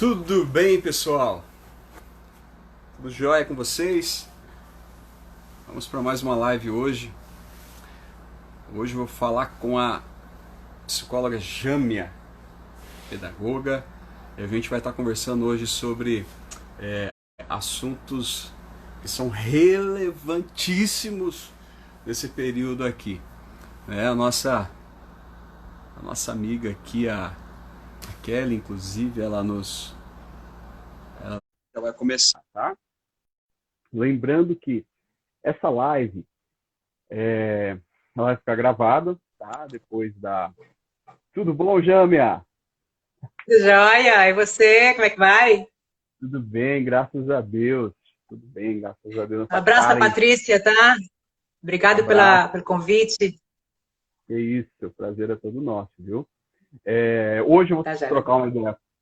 Tudo bem, pessoal? Tudo jóia com vocês? Vamos para mais uma live hoje. Hoje eu vou falar com a psicóloga Jâmia, pedagoga. E a gente vai estar conversando hoje sobre assuntos que são relevantíssimos nesse período aqui. A nossa amiga aqui, a Kelly, inclusive, ela vai começar, tá? Lembrando que essa live ela vai ficar gravada, tá? Depois da... Tudo bom, Jâmia? Joia! E você, como é que vai? Tudo bem, graças a Deus. Tudo bem, graças a Deus. Nessa Abraço da quarentena. Patrícia, tá? Obrigado Abraço. pelo convite. É isso, o prazer é todo nosso, viu? Hoje eu vou Tá, Jana?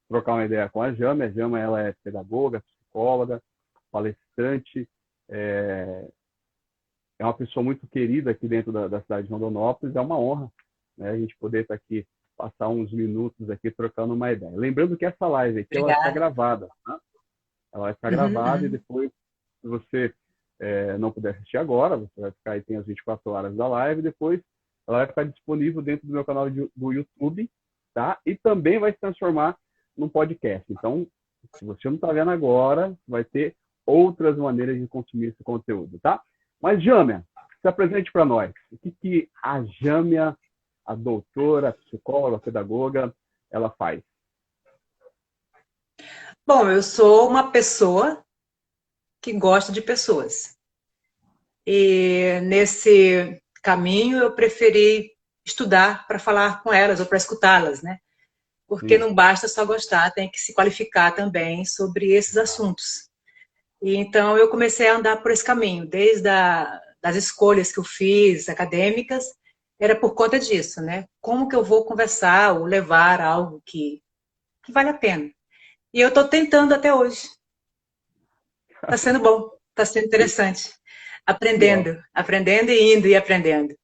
trocar uma ideia com a Jâmia. A Jâmia, ela é pedagoga, psicóloga, palestrante, é uma pessoa muito querida aqui dentro da cidade de Rondonópolis. É uma honra, né, a gente poder estar aqui, passar uns minutos aqui trocando uma ideia. Lembrando que essa live aqui ela vai ficar Obrigada. gravada, tá? Ela vai ficar Uhum, gravada e uhum. depois, se você não puder assistir agora, você vai ficar aí, tem as 24 horas da live, e depois ela vai ficar disponível dentro do meu canal do YouTube, tá? E também vai se transformar num podcast. Então, se você não está vendo agora, vai ter outras maneiras de consumir esse conteúdo, tá? Mas, Jâmia, se apresente para nós. O que a Jâmia, a doutora, a psicóloga, a pedagoga, ela faz? Bom, eu sou uma pessoa que gosta de pessoas. E nesse caminho eu preferi estudar para falar com elas ou para escutá-las, né? Porque Sim. não basta só gostar, tem que se qualificar também sobre esses assuntos. E então eu comecei a andar por esse caminho, das escolhas que eu fiz, acadêmicas, era por conta disso, né? Como que eu vou conversar ou levar algo que vale a pena? E eu estou tentando até hoje. Está sendo bom, está sendo interessante. Que ótimo. Aprendendo e indo e aprendendo.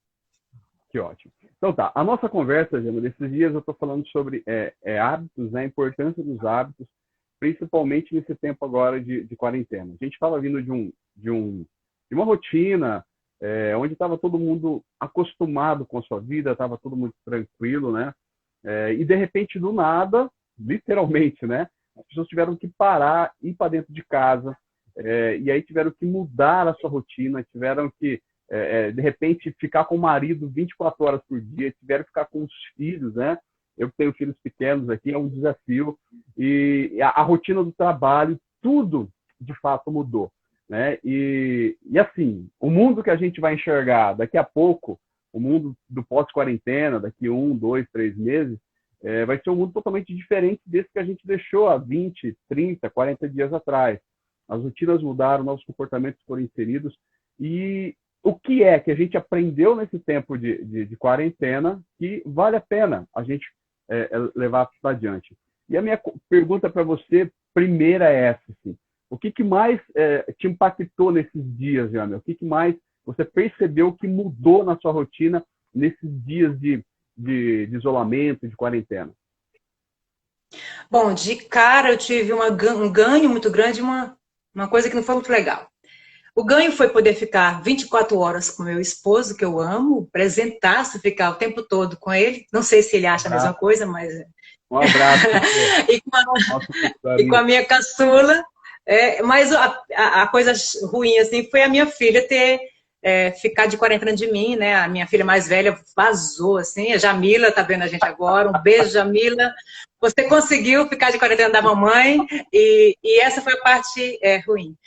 Que ótimo. Então tá, a nossa conversa, Gemma, desses dias eu estou falando sobre hábitos, né, a importância dos hábitos, principalmente nesse tempo agora de quarentena. A gente estava vindo de uma rotina onde estava todo mundo acostumado com a sua vida, estava todo mundo tranquilo, né? E de repente, do nada, literalmente, né? As pessoas tiveram que parar, ir para dentro de casa, e aí tiveram que mudar a sua rotina, tiveram que de repente, ficar com o marido 24 horas por dia, tiveram que ficar com os filhos, né? Eu tenho filhos pequenos aqui, é um desafio. E a rotina do trabalho, tudo, de fato, mudou, né? E assim, o mundo que a gente vai enxergar daqui a pouco, o mundo do pós-quarentena, daqui 1, 2, 3 meses, vai ser um mundo totalmente diferente desse que a gente deixou há 20, 30, 40 dias atrás. As rotinas mudaram, novos comportamentos foram inseridos, e o que é que a gente aprendeu nesse tempo de quarentena que vale a pena a gente levar para adiante. E a minha pergunta para você, primeira é essa, assim, o que mais te impactou nesses dias, Jâmia? O que mais você percebeu que mudou na sua rotina nesses dias de isolamento, de quarentena? Bom, de cara eu tive um ganho muito grande, uma coisa que não foi muito legal. O ganho foi poder ficar 24 horas com meu esposo, que eu amo, presentaço, ficar o tempo todo com ele. Não sei se ele Um acha a mesma abraço, coisa, mas. um abraço para você, e, com a, nosso e com a amigo. minha caçula. Mas a coisa ruim, assim, foi a minha filha ter ficado de quarentena de mim, né? A minha filha mais velha vazou, assim. A Jamila tá vendo a gente agora. Um beijo, Jamila. Você conseguiu ficar de quarentena da mamãe e essa foi a parte ruim.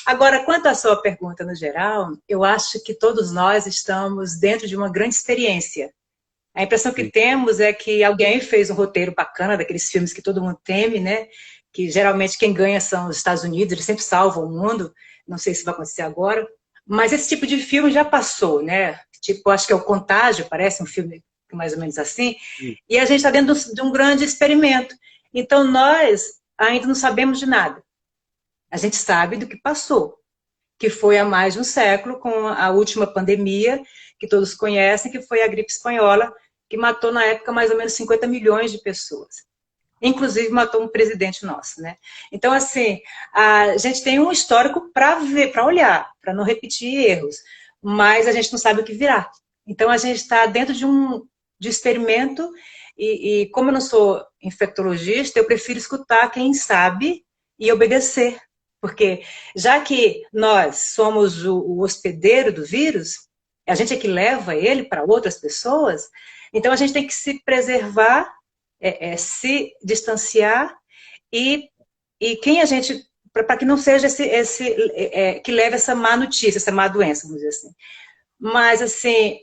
Agora, quanto à sua pergunta no geral, eu acho que todos nós estamos dentro de uma grande experiência. A impressão que Sim. temos é que alguém fez um roteiro bacana daqueles filmes que todo mundo teme, né? Que geralmente quem ganha são os Estados Unidos, eles sempre salvam o mundo. Não sei se vai acontecer agora. Mas esse tipo de filme já passou, né? Tipo, acho que é o Contágio, parece um filme mais ou menos assim. Sim. E a gente está dentro de um grande experimento. Então, nós ainda não sabemos de nada. A gente sabe do que passou, que foi há mais de um século, com a última pandemia, que todos conhecem, que foi a gripe espanhola, que matou na época mais ou menos 50 milhões de pessoas. inclusive matou um presidente nosso, né? Então, assim, a gente tem um histórico para ver, para olhar, para não repetir erros, mas a gente não sabe o que virá. Então, a gente está dentro de experimento e como eu não sou infectologista, eu prefiro escutar quem sabe e obedecer. Porque já que nós somos o hospedeiro do vírus, a gente é que leva ele para outras pessoas, então a gente tem que se preservar, se distanciar e quem a gente, para que não seja que leve essa má notícia, essa má doença, vamos dizer assim. Mas, assim,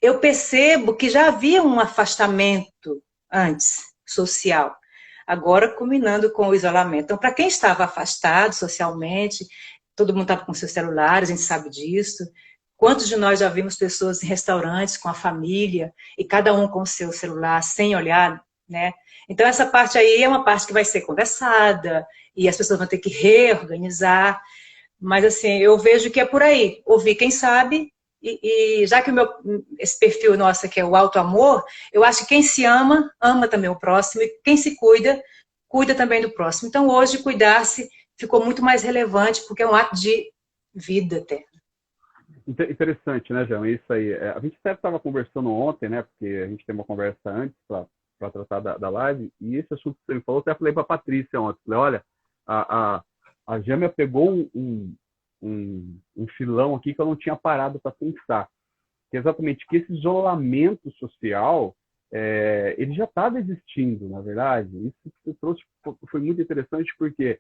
eu percebo que já havia um afastamento antes, social. Agora, culminando com o isolamento. Então, para quem estava afastado socialmente, todo mundo estava com seus celulares, a gente sabe disso. Quantos de nós já vimos pessoas em restaurantes com a família e cada um com o seu celular, sem olhar, né? Então, essa parte aí é uma parte que vai ser conversada e as pessoas vão ter que reorganizar. Mas, assim, eu vejo que é por aí. Ouvir quem sabe e já que esse perfil nosso aqui é o alto amor, eu acho que quem se ama, ama também o próximo, e quem se cuida, cuida também do próximo. Então, hoje, cuidar-se ficou muito mais relevante, porque é um ato de vida até. Interessante, né, João? Isso aí. A gente até estava conversando ontem, né? Porque a gente tem uma conversa antes para tratar da live, e esse assunto que você me falou, eu até falei para a Patrícia ontem. Falei, olha, a Jâmia pegou um filão aqui que eu não tinha parado para pensar. Que é exatamente que esse isolamento social, ele já estava existindo, na verdade. Isso que você trouxe foi muito interessante, porque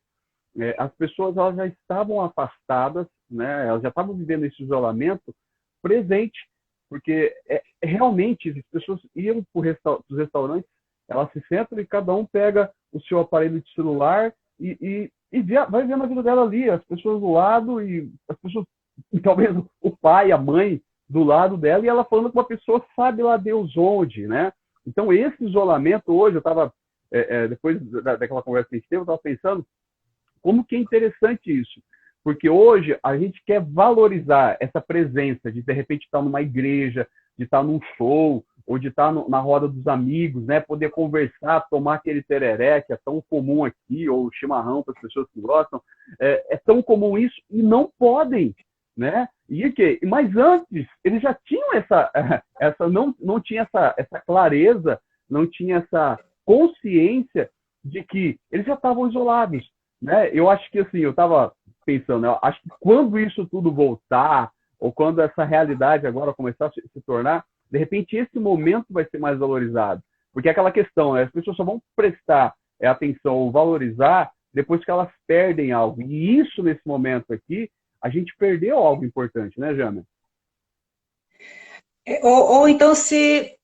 as pessoas elas já estavam afastadas, né? Elas já estavam vivendo esse isolamento presente, porque realmente as pessoas iam para os restaurantes, elas se sentam e cada um pega o seu aparelho de celular e vai vendo a vida dela ali, as pessoas do lado e as pessoas, talvez o pai, a mãe do lado dela, e ela falando com uma pessoa sabe lá Deus onde, né? Então esse isolamento hoje, eu estava, depois daquela conversa que a gente teve, eu estava pensando como que é interessante isso, porque hoje a gente quer valorizar essa presença de repente estar numa igreja, de estar num show, ou de estar na roda dos amigos, né? Poder conversar, tomar aquele tereré, que é tão comum aqui, ou chimarrão para as pessoas que gostam. É tão comum isso e não podem, né? Mas antes, eles já tinham não tinha essa clareza, não tinha essa consciência de que eles já estavam isolados, né? Eu acho que, assim, eu estava pensando, eu acho que quando isso tudo voltar, ou quando essa realidade agora começar a se tornar, de repente esse momento vai ser mais valorizado. Porque é aquela questão, né? As pessoas só vão prestar atenção ou valorizar depois que elas perdem algo. E isso, nesse momento aqui, a gente perdeu algo importante, né, Jâmia? Ou então se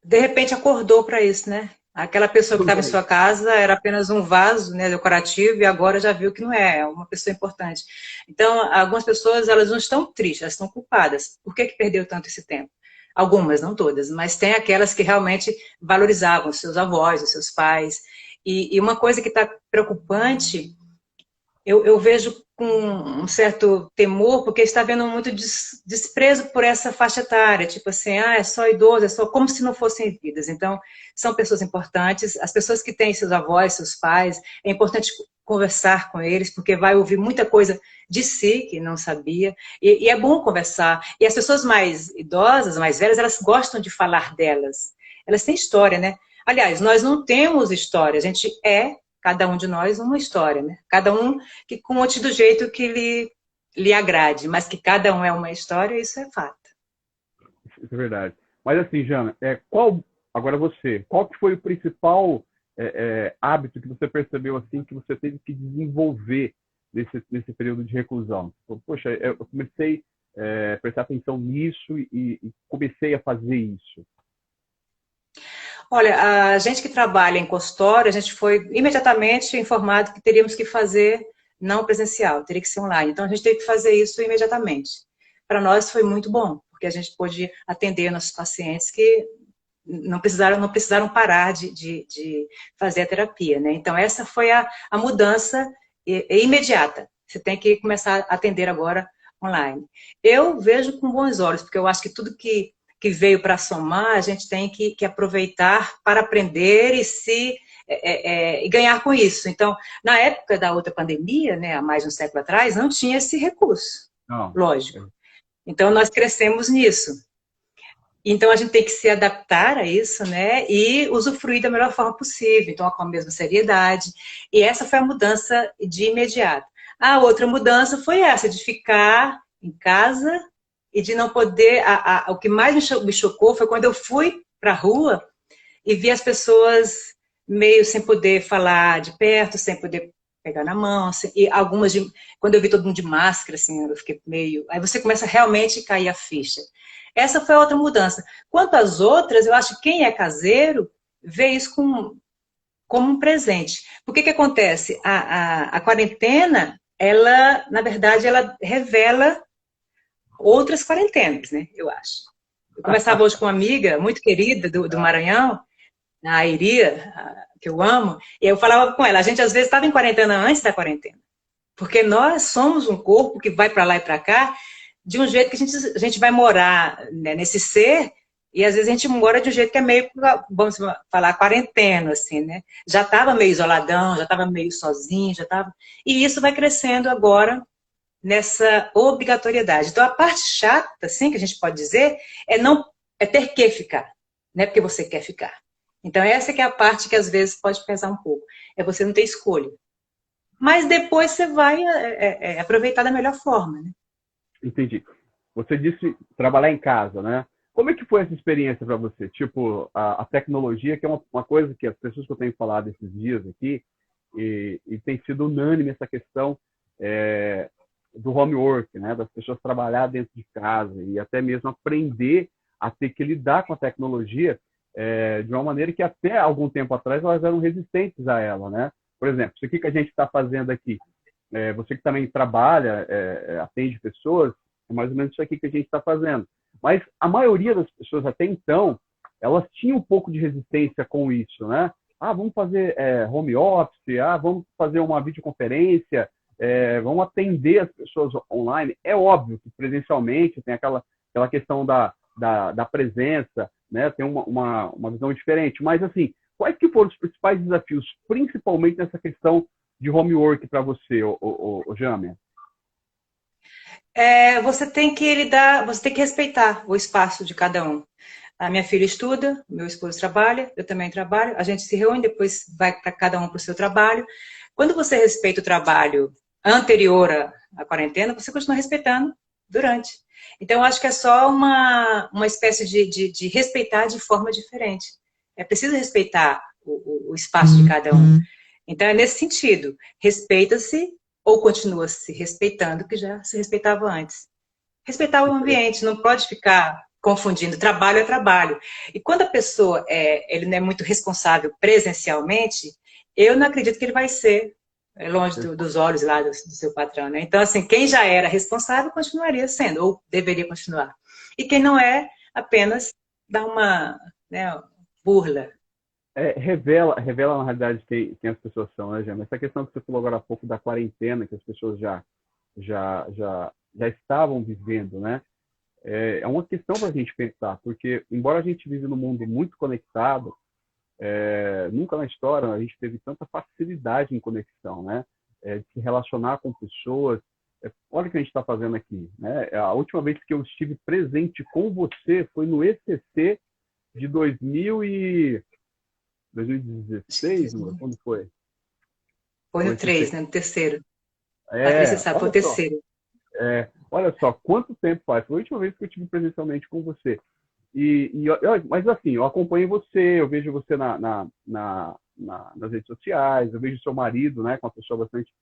de repente acordou para isso, né? Aquela pessoa que estava em sua casa era apenas um vaso, né, decorativo, e agora já viu que não é uma pessoa importante. Então, algumas pessoas elas não estão tristes, elas estão culpadas. Por que perdeu tanto esse tempo? Algumas, não todas, mas tem aquelas que realmente valorizavam os seus avós, os seus pais. E uma coisa que está preocupante, eu vejo com um certo temor, porque está havendo muito desprezo por essa faixa etária, tipo assim, é só idoso, é só como se não fossem vidas. Então, são pessoas importantes, as pessoas que têm seus avós, seus pais, é importante conversar com eles, porque vai ouvir muita coisa de si que não sabia, e é bom conversar. E as pessoas mais idosas, mais velhas, elas gostam de falar delas. Elas têm história, né? Aliás, nós não temos história, a gente cada um de nós uma história, né? Cada um que conte do jeito que lhe agrade, mas que cada um é uma história, isso é fato. Isso é verdade. Mas assim, Jana, agora qual que foi o principal hábito que você percebeu assim que você teve que desenvolver nesse período de reclusão? Poxa, eu comecei a prestar atenção nisso e comecei a fazer isso. Olha, a gente que trabalha em consultório, a gente foi imediatamente informado que teríamos que fazer não presencial, teria que ser online. Então, a gente teve que fazer isso imediatamente. Para nós foi muito bom, porque a gente pôde atender nossos pacientes que não precisaram parar de fazer a terapia, né? Então, essa foi a mudança imediata. Você tem que começar a atender agora online. Eu vejo com bons olhos, porque eu acho que tudo que que veio para somar, a gente tem que aproveitar para aprender e ganhar com isso. Então, na época da outra pandemia, né, há mais de um século atrás, não tinha esse recurso, Não. lógico. Então, nós crescemos nisso. Então, a gente tem que se adaptar a isso, né? E usufruir da melhor forma possível. Então, com a mesma seriedade. E essa foi a mudança de imediato. A outra mudança foi essa, de ficar em casa e de não poder... O que mais me chocou foi quando eu fui para a rua e vi as pessoas meio sem poder falar de perto, sem poder pegar na mão, e algumas quando eu vi todo mundo de máscara, assim, eu fiquei meio... Aí você começa realmente a cair a ficha. Essa foi a outra mudança. Quanto às outras, eu acho que quem é caseiro vê isso como um presente. Porque que acontece? A quarentena, ela, na verdade, ela revela outras quarentenas, né? Eu acho. Eu conversava hoje com uma amiga muito querida do Maranhão, a Iria, que eu amo, e eu falava com ela, a gente às vezes estava em quarentena antes da quarentena. Porque nós somos um corpo que vai para lá e para cá, de um jeito que a gente vai morar, né, nesse ser, e às vezes a gente mora de um jeito que é meio, vamos falar, quarentena, assim, né? Já estava meio isoladão, já estava meio sozinho, já estava... E isso vai crescendo agora nessa obrigatoriedade. Então, a parte chata, assim, que a gente pode dizer, é ter que ficar, não é porque você quer ficar. Então, essa que é a parte que às vezes pode pesar um pouco. É você não ter escolha. Mas depois você vai aproveitar da melhor forma, né? Entendi. Você disse trabalhar em casa, né? Como é que foi essa experiência para você? Tipo, a tecnologia, que é uma coisa que as pessoas que eu tenho falado esses dias aqui, e tem sido unânime essa questão do home work, né? Das pessoas trabalhar dentro de casa e até mesmo aprender a ter que lidar com a tecnologia de uma maneira que até algum tempo atrás elas eram resistentes a ela, né? Por exemplo, isso aqui que a gente está fazendo aqui, você que também trabalha, atende pessoas, é mais ou menos isso aqui que a gente está fazendo. Mas a maioria das pessoas até então, elas tinham um pouco de resistência com isso, né? Ah, vamos fazer home office, vamos fazer uma videoconferência, vamos atender as pessoas online. É óbvio que presencialmente tem aquela questão da presença, né? Tem uma visão diferente. Mas, assim, quais que foram os principais desafios, principalmente nessa questão de home work para você, Jâmia? Você tem que lidar, você tem que respeitar o espaço de cada um. A minha filha estuda, meu esposo trabalha, eu também trabalho, a gente se reúne, depois vai para cada um para o seu trabalho. Quando você respeita o trabalho anterior à quarentena, você continua respeitando durante. Então, eu acho que é só uma espécie de respeitar de forma diferente. É preciso respeitar o espaço de cada um. Então, é nesse sentido. Respeita-se ou continua se respeitando, que já se respeitava antes. Respeitar o ambiente, não pode ficar confundindo. Trabalho é trabalho. E quando a pessoa ele não é muito responsável presencialmente, eu não acredito que ele vai ser longe dos olhos lá do seu patrão, né? Então, assim, quem já era responsável continuaria sendo, ou deveria continuar. E quem não é, apenas dá uma, né, burla. Revela na realidade quem as pessoas são, né, Gema? Essa questão que você falou agora há pouco da quarentena, que as pessoas já estavam vivendo, né? É uma questão para a gente pensar, porque embora a gente vive num mundo muito conectado, nunca na história a gente teve tanta facilidade em conexão, né? De se relacionar com pessoas. Olha o que a gente está fazendo aqui, né? A última vez que eu estive presente com você foi no ECC de 2016, quando foi? Foi no 3, né? No terceiro. Patrícia sabe, foi o terceiro. Olha só, quanto tempo faz? Foi a última vez que eu estive presencialmente com você. Mas assim, eu acompanho você, eu vejo você nas redes sociais, eu vejo seu marido, né, com uma pessoa bastante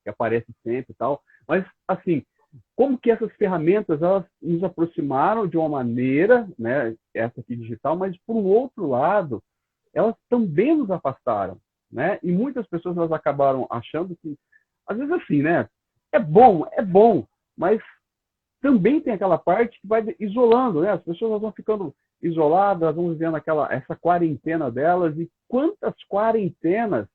que aparece sempre e tal. Mas, assim, como que essas ferramentas elas nos aproximaram de uma maneira, né, essa aqui digital, mas por um outro lado, elas também nos afastaram, né? E muitas pessoas elas acabaram achando que, às vezes assim, né? É bom, mas também tem aquela parte que vai isolando, né? As pessoas elas vão ficando isoladas, vão vivendo essa quarentena delas, e quantas quarentenas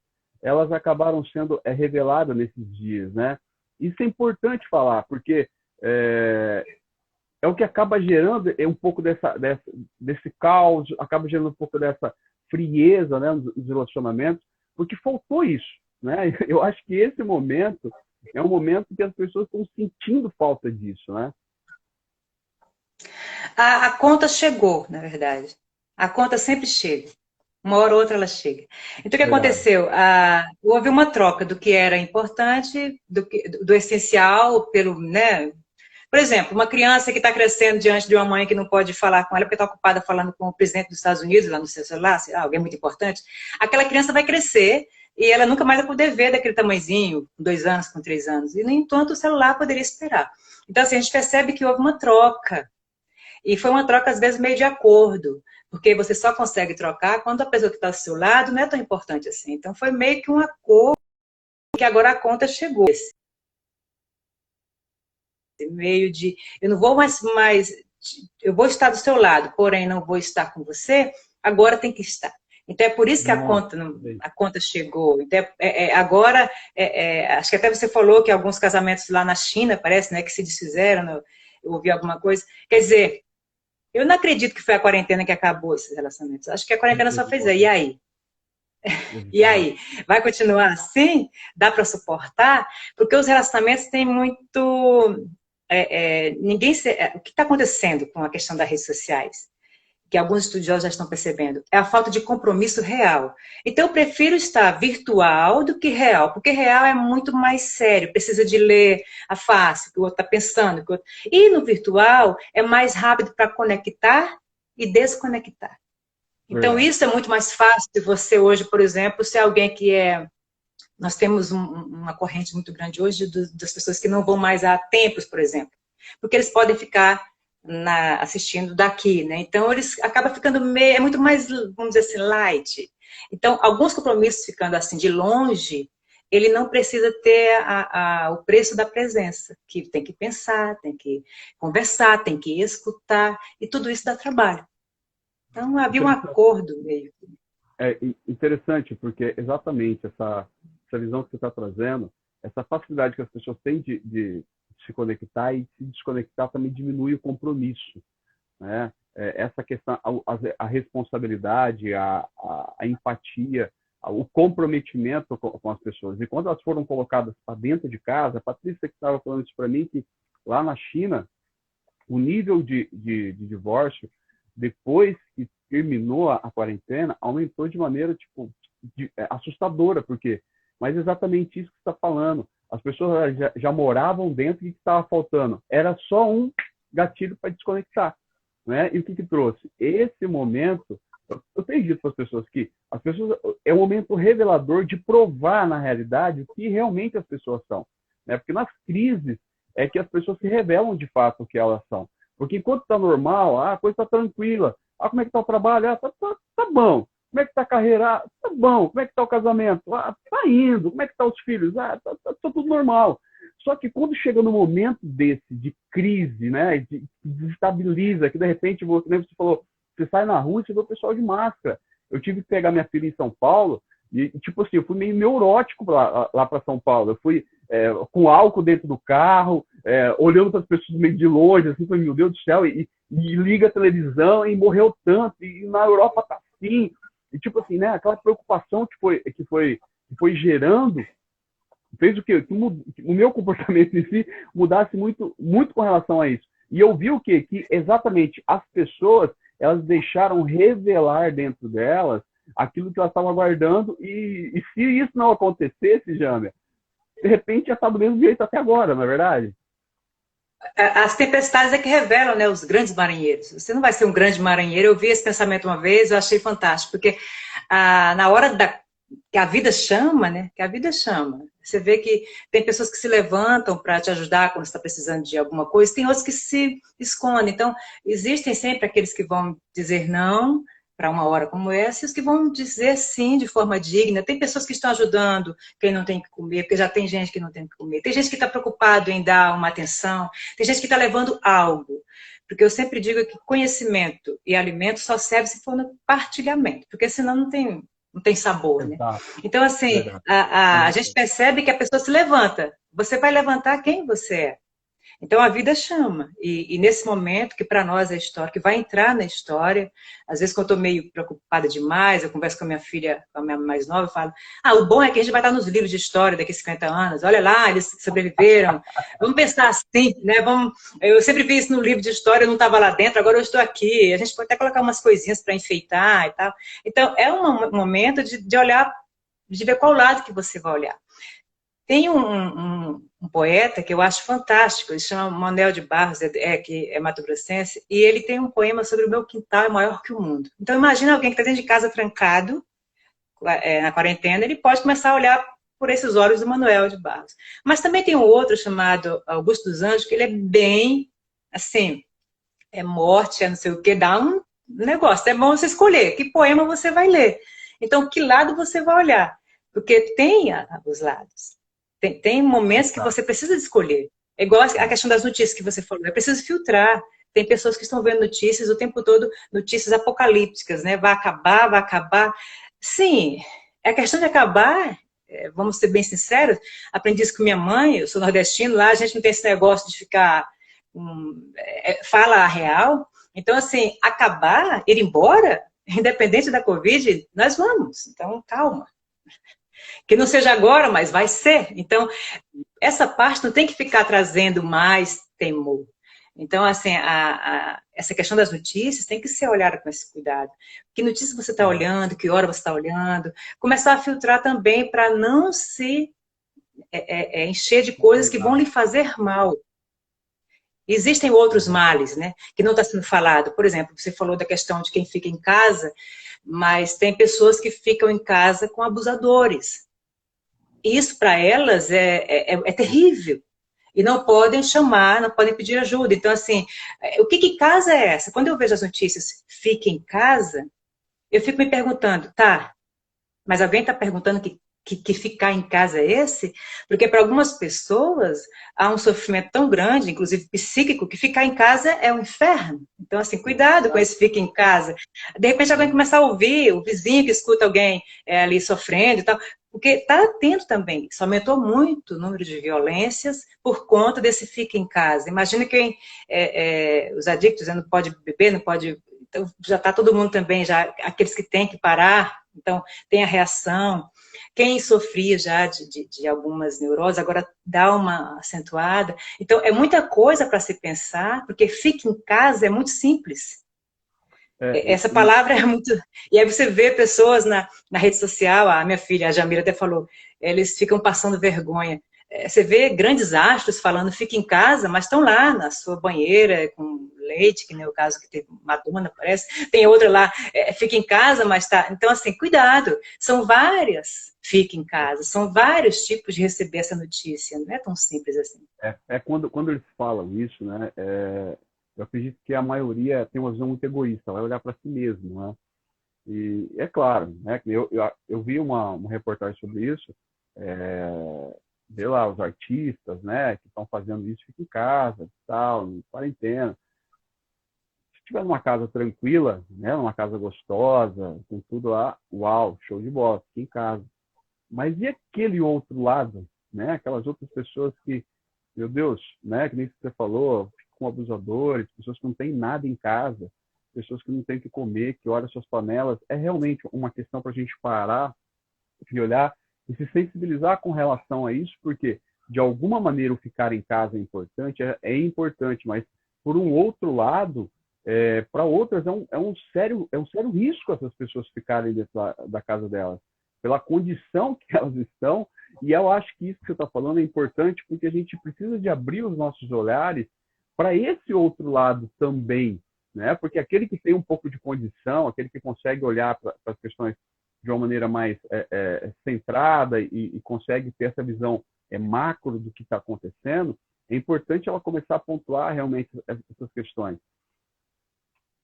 elas acabaram sendo reveladas nesses dias, né? Isso é importante falar, porque é o que acaba gerando um pouco desse caos, acaba gerando um pouco dessa frieza, né, nos relacionamentos, porque faltou isso, né? Eu acho que esse momento é um momento que as pessoas estão sentindo falta disso, né? A conta chegou, na verdade. A conta sempre chega. Uma hora ou outra ela chega. Então, o que Verdade. aconteceu? Houve uma troca do que era importante, do essencial, pelo, né? Por exemplo, uma criança que está crescendo diante de uma mãe que não pode falar com ela porque está ocupada falando com o presidente dos Estados Unidos, lá no seu celular, sei lá, alguém muito importante, aquela criança vai crescer e ela nunca mais vai poder ver daquele tamanhozinho, com 2 anos, com 3 anos. E, no entanto, o celular poderia esperar. Então, assim, a gente percebe que houve uma troca. E foi uma troca, às vezes, meio de acordo, porque você só consegue trocar quando a pessoa que está ao seu lado não é tão importante assim. Então, foi meio que um acordo, que agora a conta chegou. Esse meio de, eu não vou mais, eu vou estar do seu lado, porém não vou estar com você, agora tem que estar. Então, é por isso que Nossa, a conta chegou. Então, agora, acho que até você falou que alguns casamentos lá na China, parece, né, que se desfizeram, né, eu ouvi alguma coisa. Quer dizer, eu não acredito que foi a quarentena que acabou esses relacionamentos. Acho que a quarentena só fez aí. E aí? E exato. aí? Vai continuar assim? Dá para suportar? Porque os relacionamentos têm muito... o que está acontecendo com a questão das redes sociais? Que alguns estudiosos já estão percebendo, é a falta de compromisso real. Então, eu prefiro estar virtual do que real, porque real é muito mais sério, precisa de ler a face, o que o outro está pensando. E no virtual, é mais rápido para conectar e desconectar. Então, Verdade. isso é muito mais fácil de você hoje, por exemplo, ser alguém que é... Nós temos uma corrente muito grande hoje das pessoas que não vão mais a templos, por exemplo, porque eles podem ficar assistindo daqui, né? Então, eles acabam ficando meio... É muito mais, vamos dizer assim, light. Então, alguns compromissos ficando assim de longe, ele não precisa ter o preço da presença, que tem que pensar, tem que conversar, tem que escutar, e tudo isso dá trabalho. Então, havia um Interessante, acordo meio. interessante porque exatamente essa visão que você está trazendo, essa facilidade que as pessoas têm de se conectar e se desconectar também diminui o compromisso, né? Essa questão, a responsabilidade, a empatia, o comprometimento com as pessoas. E quando elas foram colocadas para dentro de casa, a Patrícia que estava falando isso para mim, que lá na China, o nível de divórcio, depois que terminou a quarentena, aumentou de maneira tipo, assustadora, porque mas exatamente isso que você está falando. As pessoas já moravam dentro e o que estava faltando? Era só um gatilho para desconectar. Né? E o que trouxe? Esse momento, eu tenho dito para as pessoas que as pessoas é um momento revelador de provar, na realidade, o que realmente as pessoas são. Né? Porque nas crises é que as pessoas se revelam de fato o que elas são. Porque enquanto está normal, a coisa está tranquila. Como é que está o trabalho? Tá bom. Como é que está a carreira? Tá bom. Como é que está o casamento? Tá indo. Como é que estão os filhos? Tá tudo normal. Só que quando chega no momento desse, de crise, né, de desestabiliza, que de repente, você falou, você sai na rua e você vê o pessoal de máscara. Eu tive que pegar minha filha em São Paulo e, tipo assim, eu fui meio neurótico lá para São Paulo. Eu fui com álcool dentro do carro, olhando para as pessoas meio de longe, assim, foi, meu Deus do céu, e liga a televisão e morreu tanto, e na Europa tá assim, e tipo assim, né, aquela preocupação que foi gerando, fez o quê? Que o meu comportamento em si mudasse muito, muito com relação a isso. E eu vi o quê? Que exatamente as pessoas, elas deixaram revelar dentro delas aquilo que elas estavam aguardando, e se isso não acontecesse, Jâmia, de repente já está do mesmo jeito até agora, não é verdade? As tempestades é que revelam, né, os grandes marinheiros. Você não vai ser um grande marinheiro. Eu vi esse pensamento uma vez, eu achei fantástico, porque na hora que a vida chama, né? Que a vida chama. Você vê que tem pessoas que se levantam para te ajudar quando você está precisando de alguma coisa, tem outros que se escondem. Então, existem sempre aqueles que vão dizer não para uma hora como essa, e os que vão dizer sim de forma digna. Tem pessoas que estão ajudando quem não tem que comer, porque já tem gente que não tem que comer. Tem gente que está preocupado em dar uma atenção, tem gente que está levando algo. Porque eu sempre digo que conhecimento e alimento só serve se for no partilhamento, porque senão não tem sabor, né? Exato, Então, assim, verdade. a gente percebe que a pessoa se levanta. Você vai levantar quem você é. Então a vida chama. E nesse momento, que para nós é história, que vai entrar na história, às vezes quando eu estou meio preocupada demais, eu converso com a minha filha, com a minha mais nova, eu falo, o bom é que a gente vai estar nos livros de história daqui a 50 anos, olha lá, eles sobreviveram. Vamos pensar assim, né? Eu sempre vi isso no livro de história, eu não estava lá dentro, agora eu estou aqui. A gente pode até colocar umas coisinhas para enfeitar e tal. Então, é um momento de olhar, de ver qual lado que você vai olhar. Tem um poeta que eu acho fantástico, ele chama Manuel de Barros, que é mato-grossense, e ele tem um poema sobre o meu quintal é maior que o mundo. Então imagina alguém que está dentro de casa trancado, na quarentena, ele pode começar a olhar por esses olhos do Manuel de Barros. Mas também tem um outro chamado Augusto dos Anjos, que ele é bem, assim, é morte, é não sei o que, dá um negócio. É bom você escolher que poema você vai ler. Então, que lado você vai olhar? Porque tem os lados. Tem momentos que você precisa de escolher. É igual a questão das notícias que você falou. É preciso filtrar. Tem pessoas que estão vendo notícias o tempo todo, notícias apocalípticas, né? Vai acabar, vai acabar. Sim, é questão de acabar. Vamos ser bem sinceros. Aprendi isso com minha mãe, eu sou nordestino, lá a gente não tem esse negócio de ficar... fala a real. Então, assim, acabar, ir embora, independente da Covid, nós vamos. Então, calma. Que não seja agora, mas vai ser. Então, essa parte não tem que ficar trazendo mais temor. Então, assim, essa questão das notícias tem que ser olhada com esse cuidado. Que notícias você está olhando, que hora você está olhando. Começar a filtrar também para não se encher de coisas que vão lhe fazer mal. Existem outros males, né, que não está sendo falado. Por exemplo, você falou da questão de quem fica em casa, mas tem pessoas que ficam em casa com abusadores. Isso para elas é terrível. E não podem chamar, não podem pedir ajuda. Então, assim, o que casa é essa? Quando eu vejo as notícias, fique em casa, eu fico me perguntando, tá, mas alguém está perguntando que ficar em casa é esse? Porque para algumas pessoas há um sofrimento tão grande, inclusive psíquico, que ficar em casa é um inferno. Então, assim, cuidado com esse fica em casa. De repente alguém começar a ouvir, o vizinho que escuta alguém ali sofrendo e tal, porque está atento também. Isso aumentou muito o número de violências por conta desse fica em casa. Imagina quem os adictos não pode beber, não pode... Então, já está todo mundo também, já aqueles que têm que parar, então tem a reação. Quem sofria já de algumas neuroses, agora dá uma acentuada. Então, é muita coisa para se pensar, porque fica em casa é muito simples. Essa palavra é muito... E aí você vê pessoas na rede social, a minha filha, a Jamila, até falou, eles ficam passando vergonha. Você vê grandes astros falando fica em casa, mas estão lá na sua banheira com leite, que nem o caso que teve Madonna, parece. Tem outra lá, fica em casa, mas tá... Então, assim, cuidado. São várias fica em casa, são vários tipos de receber essa notícia. Não é tão simples assim. Quando eles falam isso, né? Eu acredito que a maioria tem uma visão muito egoísta, vai olhar para si mesmo, né? E é claro, né? Eu vi uma reportagem sobre isso, vê lá os artistas, né? Que estão fazendo isso, fica em casa, tal, em quarentena. Se estiver numa casa tranquila, né? Numa casa gostosa, com tudo lá, uau, show de bola, fica em casa. Mas e aquele outro lado, né? Aquelas outras pessoas que, meu Deus, né? Que nem você falou, com abusadores, pessoas que não têm nada em casa, pessoas que não têm o que comer, que olham suas panelas. É realmente uma questão para a gente parar e olhar e se sensibilizar com relação a isso, porque de alguma maneira o ficar em casa é importante, mas por um outro lado, para outras é um sério risco essas pessoas ficarem dentro da casa delas, pela condição que elas estão. E eu acho que isso que você está falando é importante, porque a gente precisa de abrir os nossos olhares para esse outro lado também, né? Porque aquele que tem um pouco de condição, aquele que consegue olhar para as questões de uma maneira mais centrada e consegue ter essa visão macro do que está acontecendo, é importante ela começar a pontuar realmente essas questões.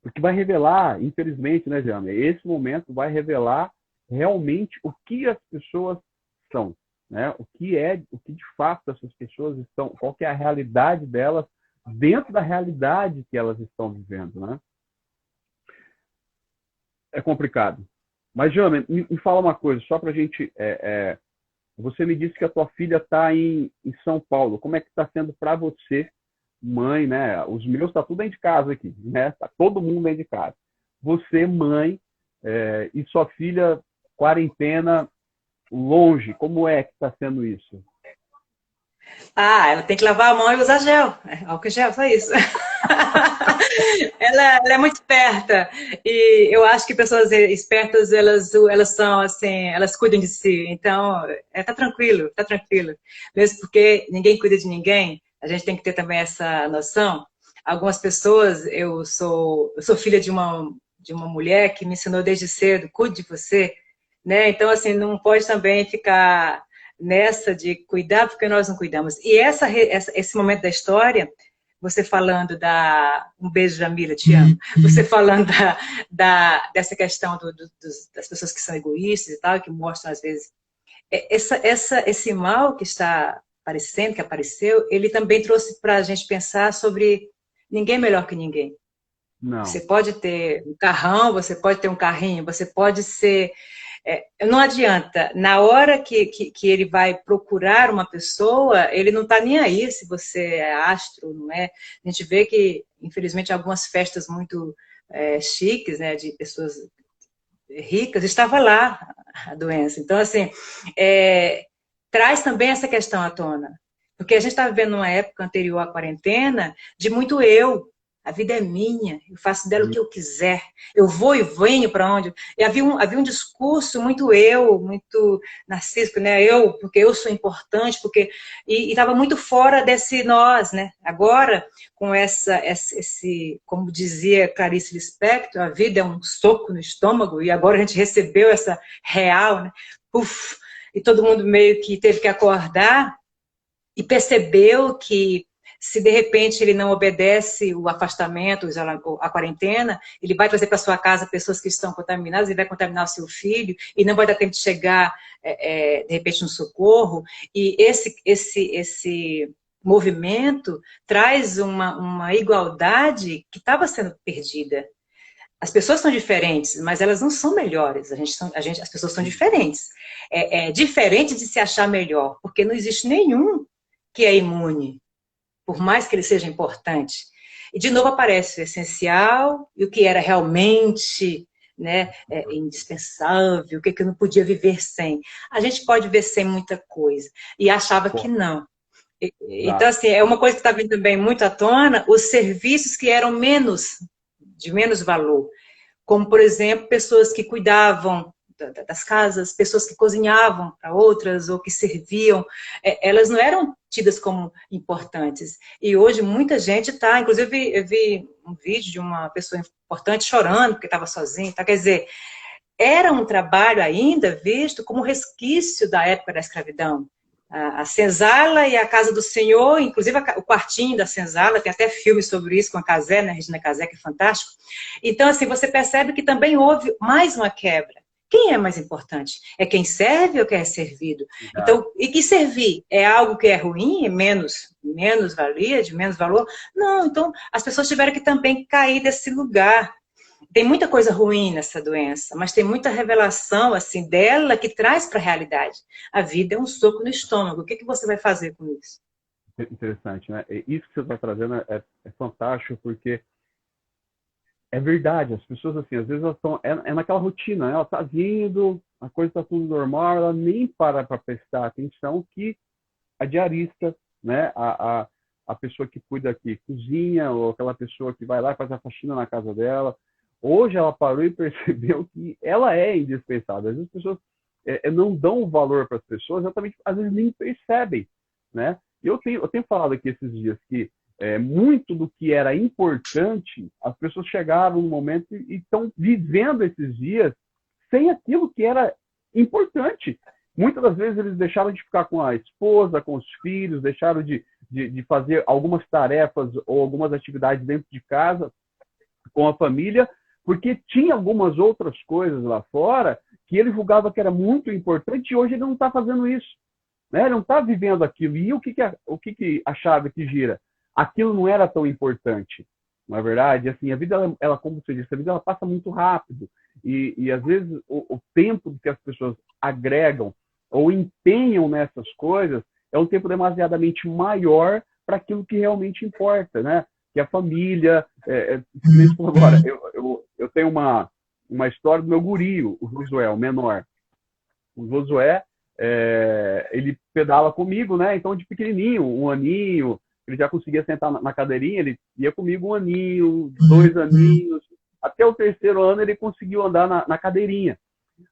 Porque vai revelar, infelizmente, né, Jâmia? Esse momento vai revelar realmente o que as pessoas são, né? O que de fato essas pessoas estão, qual que é a realidade delas dentro da realidade que elas estão vivendo, né? É complicado. Mas, Jâmia, me fala uma coisa, só para a gente... você me disse que a tua filha está em São Paulo. Como é que está sendo para você mãe, né? Os meus tá tudo dentro de casa aqui, né? Tá todo mundo dentro de casa. Você, mãe, e sua filha, quarentena, longe, como é que está sendo isso? Ah, ela tem que lavar a mão e usar gel. Álcool em gel, só isso. Ela é muito esperta. E eu acho que pessoas espertas, elas são assim, elas cuidam de si. Então, tá tranquilo, tá tranquilo. Mesmo porque ninguém cuida de ninguém, a gente tem que ter também essa noção. Algumas pessoas, eu sou filha de uma mulher que me ensinou desde cedo, cuide de você, né? Então, assim, não pode também ficar nessa de cuidar porque nós não cuidamos. E esse momento da história, você falando um beijo, Jamila, te amo. Você falando dessa questão das pessoas que são egoístas e tal, que mostram às vezes esse mal que está aparecendo, que apareceu, ele também trouxe para a gente pensar sobre ninguém melhor que ninguém. Você Não. pode ter um carrão, você pode ter um carrinho, você pode ser. Não adianta. Na hora que ele vai procurar uma pessoa, ele não está nem aí se você é astro, não é? A gente vê que, infelizmente, algumas festas muito chiques, né, de pessoas ricas, estava lá a doença. Então, assim, traz também essa questão à tona. Porque a gente está vivendo uma época anterior à quarentena de muito eu. A vida é minha, eu faço dela o que eu quiser. Eu vou e venho para onde. E havia um discurso muito muito narcísico, né? Porque eu sou importante, e estava muito fora desse nós, né? Agora, com como dizia Clarice Lispector, a vida é um soco no estômago, e agora a gente recebeu essa real, né? Uf, e todo mundo meio que teve que acordar e percebeu que se de repente ele não obedece o afastamento, a quarentena, ele vai trazer para sua casa pessoas que estão contaminadas, ele vai contaminar o seu filho e não vai dar tempo de chegar, de repente, no socorro. E esse movimento traz uma igualdade que estava sendo perdida. As pessoas são diferentes, mas elas não são melhores. As pessoas são diferentes. É diferente de se achar melhor, porque não existe nenhum que é imune, por mais que ele seja importante. E, de novo, aparece o essencial e o que era realmente, né, indispensável, o que eu não podia viver sem. A gente pode viver sem muita coisa. E achava que Pô, não. Então, exato. assim, é uma coisa que está vindo também muito à tona, os serviços que eram de menos valor. Como, por exemplo, pessoas que cuidavam das casas, pessoas que cozinhavam para outras ou que serviam, elas não eram tidas como importantes. E hoje muita gente está, inclusive eu vi um vídeo de uma pessoa importante chorando porque estava sozinha, tá? Quer dizer, era um trabalho ainda visto como resquício da época da escravidão. A senzala e a casa do senhor, inclusive o quartinho da senzala, tem até filme sobre isso com a Casé, né, Regina Casé, que é fantástico. Então, assim, você percebe que também houve mais uma quebra. Quem é mais importante? É quem serve ou quem é servido? Exato. Então, e que servir é algo que é ruim, é menos valia, de menos valor? Não, então as pessoas tiveram que também cair desse lugar. Tem muita coisa ruim nessa doença, mas tem muita revelação assim dela que traz para a realidade. A vida é um soco no estômago. O que você vai fazer com isso? Interessante, né? Isso que você está trazendo é fantástico, porque é verdade. As pessoas, assim, às vezes elas estão. Naquela rotina, né? Ela está vindo, a coisa está tudo normal, ela nem para prestar atenção que a diarista, né? A pessoa que cuida aqui, cozinha, ou aquela pessoa que vai lá e faz a faxina na casa dela. Hoje ela parou e percebeu que ela é indispensável. Às vezes as pessoas não dão valor para as pessoas, exatamente, às vezes nem percebem, né? E eu tenho falado aqui esses dias que muito do que era importante, as pessoas chegaram no momento e estão vivendo esses dias sem aquilo que era importante. Muitas das vezes eles deixaram de ficar com a esposa, com os filhos, deixaram de fazer algumas tarefas ou algumas atividades dentro de casa com a família, porque tinha algumas outras coisas lá fora que ele julgava que era muito importante e hoje ele não está fazendo isso, né? Ele não está vivendo aquilo. E o que a chave que gira? Aquilo não era tão importante, não é verdade? Assim, a vida, ela, como você disse, a vida ela passa muito rápido e às vezes o tempo que as pessoas agregam ou empenham nessas coisas é um tempo demasiadamente maior para aquilo que realmente importa, né? Que é a família. Agora, eu tenho uma história do meu guri, o Josué, o menor. O Josué, ele pedala comigo, né? Então, de pequenininho, 1 aninho, ele já conseguia sentar na cadeirinha, ele ia comigo 1 aninho, 2 aninhos, até o 3º ano ele conseguiu andar na cadeirinha.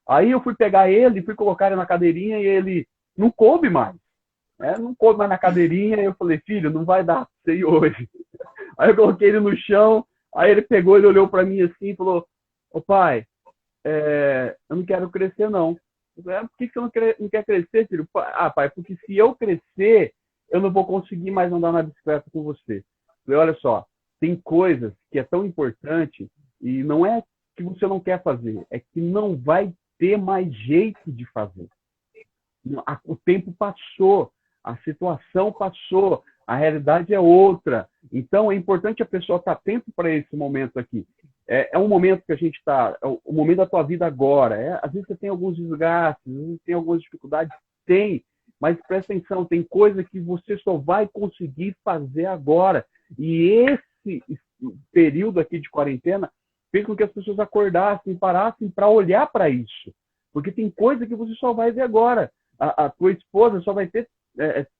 Aí eu fui pegar ele, fui colocar ele na cadeirinha e ele não coube mais. Não coube mais na cadeirinha, e eu falei, filho, não vai dar pra você ir hoje. Aí eu coloquei ele no chão, aí ele pegou, ele olhou para mim assim e falou, ô pai, eu não quero crescer não. Eu falei, por que você não quer crescer, filho? Ah, pai, porque se eu crescer, eu não vou conseguir mais andar na bicicleta com você. Eu falei, olha só, tem coisas que é tão importante e não é que você não quer fazer, é que não vai ter mais jeito de fazer. O tempo passou, a situação passou, a realidade é outra. Então, é importante a pessoa estar atento para esse momento aqui. É um momento que a gente está, é o momento da tua vida agora. Às vezes você tem alguns desgastes, às vezes tem algumas dificuldades, tem, mas presta atenção, tem coisa que você só vai conseguir fazer agora. E esse período aqui de quarentena fez com que as pessoas acordassem, parassem para olhar para isso. Porque tem coisa que você só vai ver agora. A tua esposa só vai ter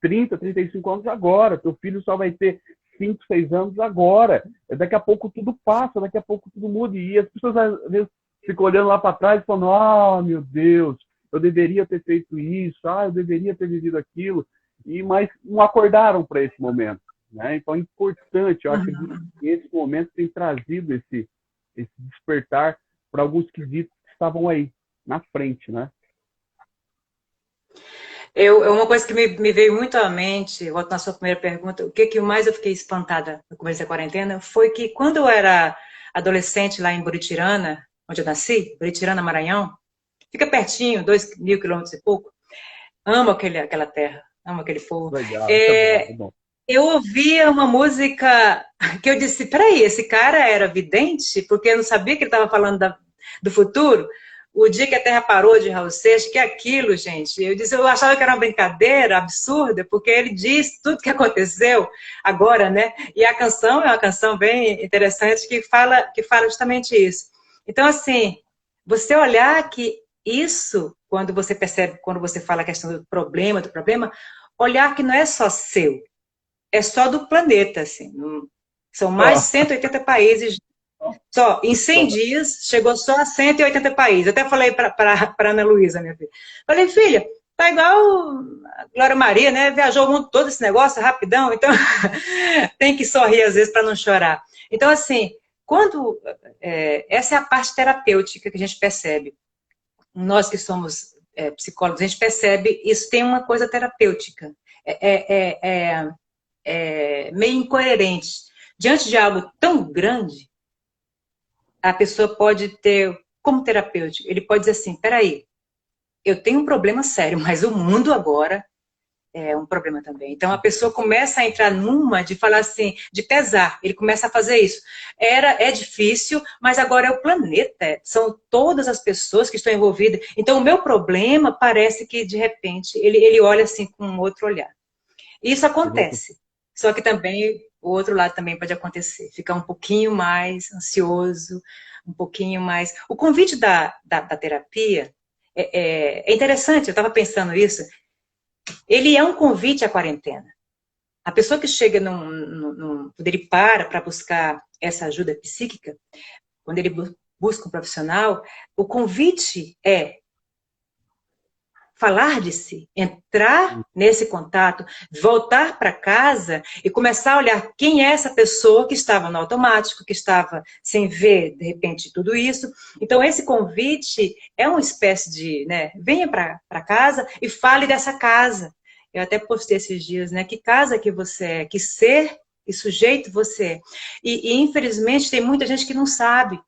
30, 35 anos agora. Teu filho só vai ter 5, 6 anos agora. Daqui a pouco tudo passa, daqui a pouco tudo muda. E as pessoas às vezes ficam olhando lá para trás e falando, ah, meu Deus, eu deveria ter feito isso, eu deveria ter vivido aquilo. Mas não acordaram para esse momento. Né? Então é importante, eu acho que esse momento tem trazido esse despertar para alguns quesitos que estavam aí, na frente, né? Uma coisa que me veio muito à mente, volto na sua primeira pergunta, o que mais eu fiquei espantada no começo da quarentena foi que quando eu era adolescente lá em Buritirana, onde eu nasci, Buritirana, Maranhão, fica pertinho, 2.000 quilômetros e pouco, amo aquela terra, amo aquele povo. Legal, bom. Eu ouvia uma música que eu disse, peraí, esse cara era vidente? Porque eu não sabia que ele estava falando do futuro. O dia que a Terra parou de Raul Seixas, que é aquilo, gente. Eu achava que era uma brincadeira absurda, porque ele diz tudo que aconteceu agora, né? E a canção é uma canção bem interessante que fala justamente isso. Então, assim, você olhar que isso, quando você percebe, quando você fala a questão do problema, olhar que não é só seu, é só do planeta, assim. São mais de 180 países. Só, em 100 dias, chegou só a 180 países. Eu até falei para Ana Luísa, minha filha. Falei, filha, tá igual a Glória Maria, né? Viajou o mundo todo esse negócio, rapidão. Então, tem que sorrir às vezes para não chorar. Então, assim, essa é a parte terapêutica que a gente percebe. Nós que somos psicólogos, a gente percebe isso tem uma coisa terapêutica. Meio incoerente. Diante de algo tão grande, a pessoa pode ter, como terapêutico, ele pode dizer assim, peraí, eu tenho um problema sério, mas o mundo agora é um problema também. Então a pessoa começa a entrar numa de falar assim, de pesar, ele começa a fazer isso. É difícil, mas agora é o planeta, são todas as pessoas que estão envolvidas. Então o meu problema parece que de repente ele olha assim com um outro olhar. Isso acontece, só que também o outro lado também pode acontecer, ficar um pouquinho mais ansioso, um pouquinho mais... O convite da terapia é interessante, eu estava pensando isso, ele é um convite à quarentena. A pessoa que chega quando ele para buscar essa ajuda psíquica, quando ele busca um profissional, o convite é falar de si, entrar nesse contato, voltar para casa e começar a olhar quem é essa pessoa que estava no automático, que estava sem ver, de repente, tudo isso. Então, esse convite é uma espécie de, né, venha para casa e fale dessa casa. Eu até postei esses dias, né, que casa que você é, que ser e sujeito você é. E infelizmente, tem muita gente que não sabe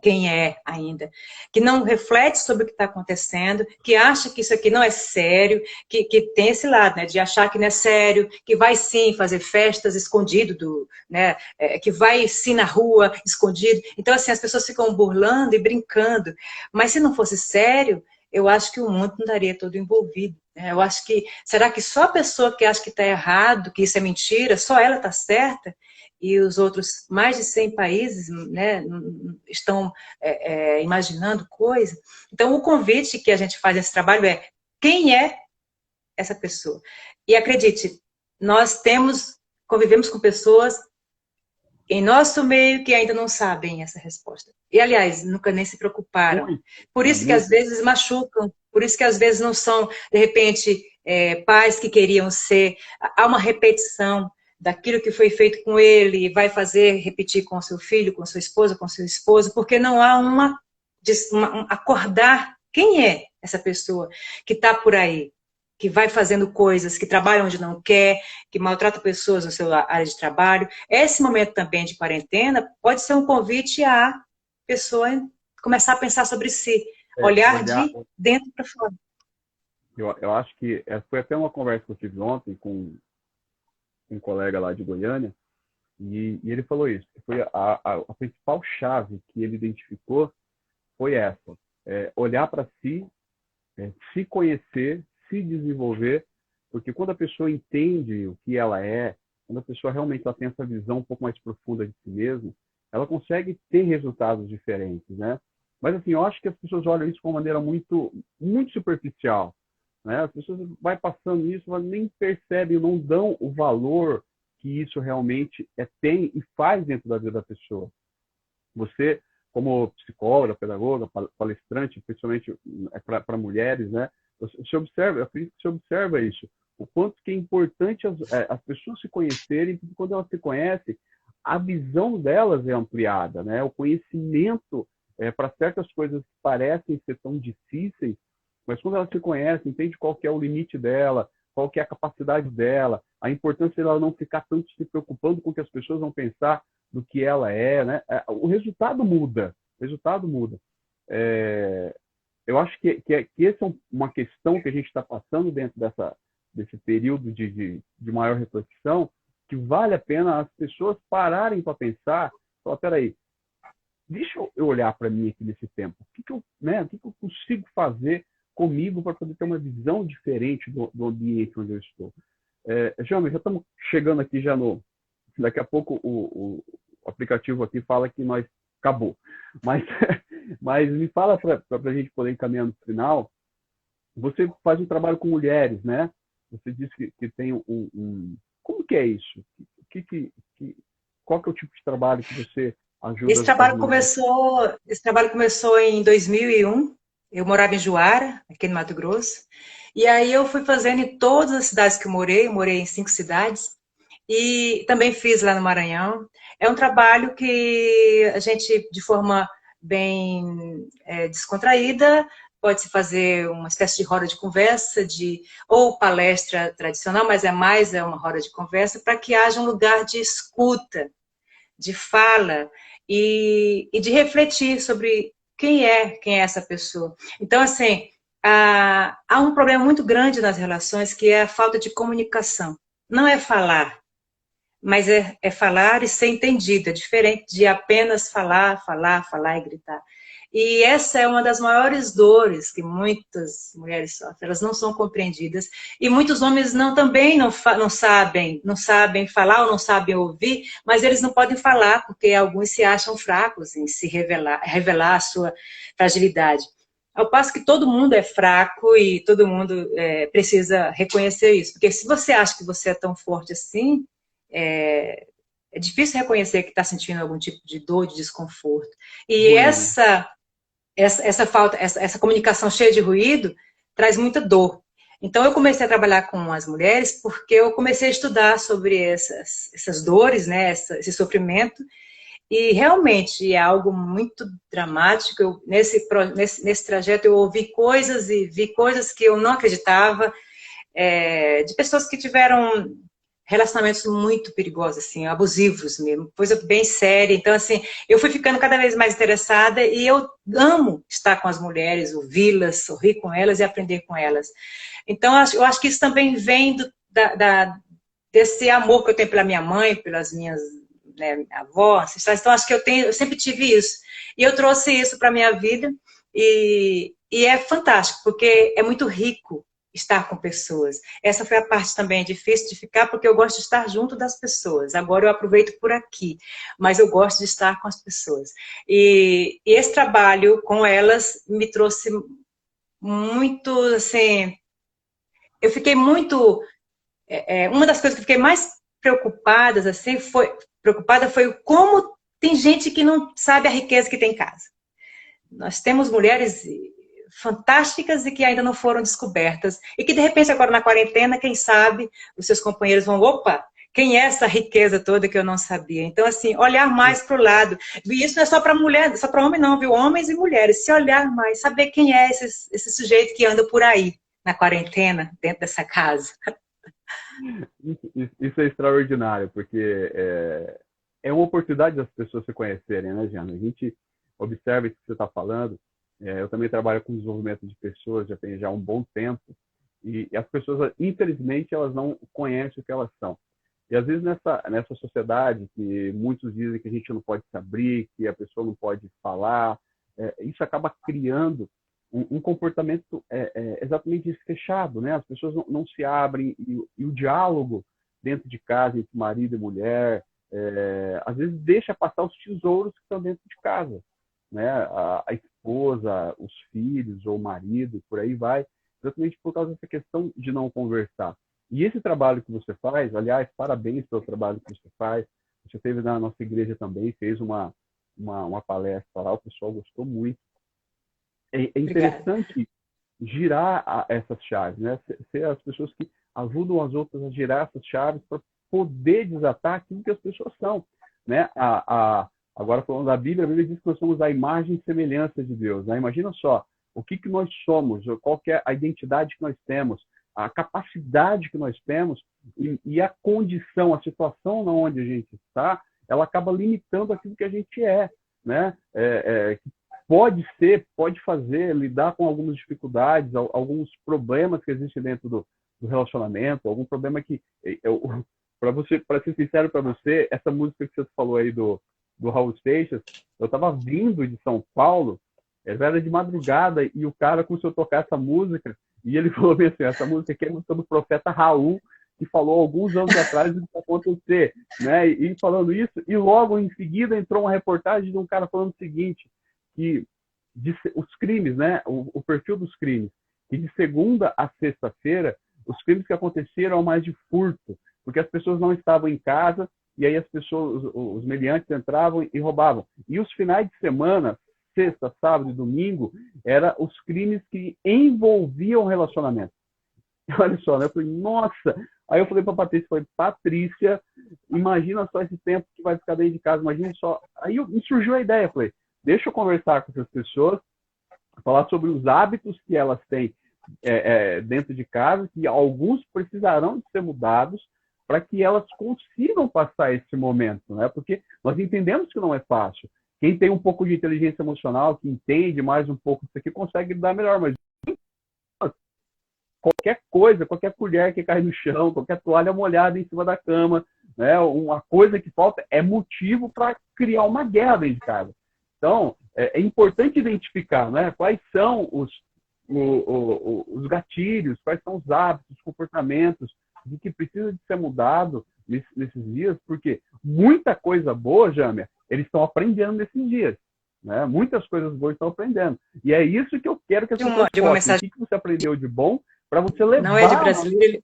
quem é ainda, que não reflete sobre o que está acontecendo, que acha que isso aqui não é sério, que tem esse lado, né, de achar que não é sério, que vai sim fazer festas escondido, né, que vai sim na rua escondido. Então, assim, as pessoas ficam burlando e brincando, mas se não fosse sério, eu acho que o mundo não estaria todo envolvido. Né? Eu acho que, será que só a pessoa que acha que está errado, que isso é mentira, só ela está certa? E os outros mais de 100 países, né, estão imaginando coisa? Então, o convite que a gente faz nesse trabalho é: quem é essa pessoa? E acredite, nós convivemos com pessoas em nosso meio que ainda não sabem essa resposta. E, aliás, nunca nem se preocuparam. Por isso que às vezes machucam, por isso que às vezes não são, de repente, pais que queriam ser. Há uma repetição daquilo que foi feito com ele e vai repetir com seu filho, com sua esposa, com seu esposo, porque não há acordar quem é essa pessoa que está por aí, que vai fazendo coisas, que trabalha onde não quer, que maltrata pessoas na sua área de trabalho. Esse momento também de quarentena pode ser um convite à pessoa começar a pensar sobre si, olhar de dentro para fora. Eu acho que foi até uma conversa que eu tive ontem com um colega lá de Goiânia, e ele falou isso, que foi a principal chave que ele identificou foi essa, olhar para si, se conhecer, se desenvolver, porque quando a pessoa entende o que ela é, quando a pessoa realmente ela tem essa visão um pouco mais profunda de si mesma, ela consegue ter resultados diferentes, né? Mas assim, eu acho que as pessoas olham isso de uma maneira muito, muito superficial, né? As pessoas vai passando isso, mas nem percebem, não dão o valor que isso realmente tem e faz dentro da vida da pessoa. Você, como psicóloga, pedagoga, palestrante, principalmente para mulheres, né? Você observa, eu acredito que você observa isso, o quanto que é importante as pessoas se conhecerem, porque quando elas se conhecem, a visão delas é ampliada, né? O conhecimento para certas coisas que parecem ser tão difíceis, mas quando elas se conhecem, entende qual que é o limite dela, qual que é a capacidade dela, a importância dela não ficar tanto se preocupando com o que as pessoas vão pensar do que ela é, né? O resultado muda, o resultado muda. Eu acho que essa é uma questão que a gente está passando dentro desse período de maior reflexão, que vale a pena as pessoas pararem para pensar, falar, peraí, deixa eu olhar para mim aqui nesse tempo, o que eu consigo fazer comigo para poder ter uma visão diferente do ambiente onde eu estou. Jânio, já estamos chegando aqui daqui a pouco o aplicativo aqui fala que nós acabou, mas me fala para a gente poder ir caminhando para o final. Você faz um trabalho com mulheres, né? Você disse que tem como que é isso? Qual que é o tipo de trabalho que você ajuda? Esse trabalho começou em 2001. Eu morava em Juara, aqui no Mato Grosso. E aí eu fui fazendo em todas as cidades que eu morei em 5 cidades. E também fiz lá no Maranhão. É um trabalho que a gente, de forma bem descontraída, pode-se fazer uma espécie de roda de conversa, ou palestra tradicional, mas mais uma roda de conversa, para que haja um lugar de escuta, de fala e de refletir sobre quem é essa pessoa. Então, assim, há um problema muito grande nas relações, que é a falta de comunicação. Não é falar, mas é falar e ser entendido. É diferente de apenas falar e gritar. E essa é uma das maiores dores que muitas mulheres sofrem. Elas não são compreendidas. E muitos homens também não sabem falar ou não sabem ouvir, mas eles não podem falar porque alguns se acham fracos em se revelar a sua fragilidade. Ao passo que todo mundo é fraco e todo mundo precisa reconhecer isso. Porque se você acha que você é tão forte assim, é difícil reconhecer que está sentindo algum tipo de dor, de desconforto. E essa falta, essa comunicação cheia de ruído traz muita dor. Então eu comecei a trabalhar com as mulheres porque eu comecei a estudar sobre essas dores, né, esse sofrimento, e realmente é algo muito dramático. Nesse trajeto eu ouvi coisas e vi coisas que eu não acreditava, de pessoas que tiveram relacionamentos muito perigosos, assim, abusivos mesmo, coisa bem séria. Então, assim, eu fui ficando cada vez mais interessada e eu amo estar com as mulheres, ouvi-las, sorrir com elas e aprender com elas. Então, eu acho que isso também vem desse amor que eu tenho pela minha mãe, pelas minhas avós. Então, acho que eu sempre tive isso. E eu trouxe isso para a minha vida. E e é fantástico, porque é muito rico estar com pessoas. Essa foi a parte também difícil de ficar, porque eu gosto de estar junto das pessoas. Agora eu aproveito por aqui, mas eu gosto de estar com as pessoas. E esse trabalho com elas me trouxe muito, assim, eu fiquei muito... uma das coisas que eu fiquei mais preocupada, assim, foi como tem gente que não sabe a riqueza que tem em casa. Nós temos mulheres fantásticas e que ainda não foram descobertas. E que, de repente, agora na quarentena, quem sabe, os seus companheiros vão, opa, quem é essa riqueza toda que eu não sabia? Então, assim, olhar mais para o lado. E isso não é só para mulher, só para homem não, viu? Homens e mulheres. Se olhar mais, saber quem é esse sujeito que anda por aí, na quarentena, dentro dessa casa. Isso é extraordinário, porque é uma oportunidade das pessoas se conhecerem, né, Jana? A gente observa isso que você está falando. Eu também trabalho com desenvolvimento de pessoas, já tem um bom tempo, e as pessoas, infelizmente, elas não conhecem o que elas são. E às vezes nessa sociedade que muitos dizem que a gente não pode se abrir, que a pessoa não pode falar, isso acaba criando um comportamento exatamente fechado, né? As pessoas não se abrem, e o diálogo dentro de casa entre marido e mulher, às vezes deixa passar os tesouros que estão dentro de casa, né? A esposa, os filhos ou o marido, por aí vai, exatamente por causa dessa questão de não conversar. E esse trabalho que você faz, aliás, parabéns pelo trabalho que você faz. Você teve na nossa igreja também, fez uma palestra lá, o pessoal gostou muito. É interessante girar essas chaves, né? Ser as pessoas que ajudam as outras a girar essas chaves para poder desatar aquilo que as pessoas são, né? Agora, falando da Bíblia, a Bíblia diz que nós somos a imagem e semelhança de Deus, né? Imagina só, o que nós somos, qual que é a identidade que nós temos, a capacidade que nós temos e a condição, a situação onde a gente está, ela acaba limitando aquilo que a gente é, né? Pode fazer, lidar com algumas dificuldades, alguns problemas que existem dentro do relacionamento, algum problema que... Para ser sincero para você, essa música que você falou aí do Raul Seixas, eu estava vindo de São Paulo, era de madrugada, e o cara começou a tocar essa música, e ele falou assim, essa música aqui é a música do profeta Raul, que falou alguns anos atrás do que vai acontecer, né? E falando isso, e logo em seguida entrou uma reportagem de um cara falando o seguinte, que os crimes, né? O perfil dos crimes, que de segunda a sexta-feira, os crimes que aconteceram eram mais de furto, porque as pessoas não estavam em casa, e aí as pessoas, os meliantes entravam e roubavam. E os finais de semana, sexta, sábado e domingo, eram os crimes que envolviam o relacionamento. Olha só, né? Eu falei, nossa! Aí eu falei para a Patrícia, imagina só esse tempo que vai ficar dentro de casa, imagina só. Aí me surgiu a ideia, eu falei, deixa eu conversar com essas pessoas, falar sobre os hábitos que elas têm dentro de casa, que alguns precisarão de ser mudados, para que elas consigam passar esse momento, né? Porque nós entendemos que não é fácil. Quem tem um pouco de inteligência emocional, que entende mais um pouco disso aqui, consegue lidar melhor, mas qualquer coisa, qualquer colher que cai no chão, qualquer toalha molhada em cima da cama, né? Uma coisa que falta é motivo para criar uma guerra dentro de casa. Então, é importante identificar, né? Quais são os gatilhos, quais são os hábitos, os comportamentos, de que precisa de ser mudado nesses dias, porque muita coisa boa, Jâmia, eles estão aprendendo nesses dias. Né? Muitas coisas boas estão aprendendo. E é isso que eu quero que as pessoas possam. Mensagem... O que você aprendeu de bom para você levar... Não é de brasileiro.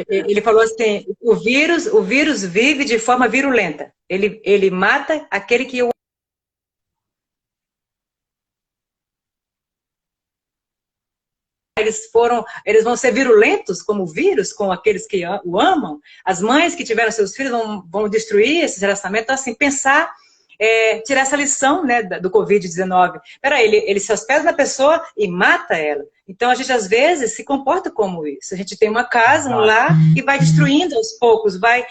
Ele falou assim, o vírus vive de forma virulenta. Ele mata aquele que o eles vão ser virulentos como o vírus, com aqueles que o amam. As mães que tiveram seus filhos vão destruir esses relacionamentos. Então, assim, pensar, tirar essa lição, né, do Covid-19. Peraí, ele se hospeda na pessoa e mata ela. Então, a gente, às vezes, se comporta como isso. A gente tem uma casa, um lar, e vai destruindo aos poucos, vai,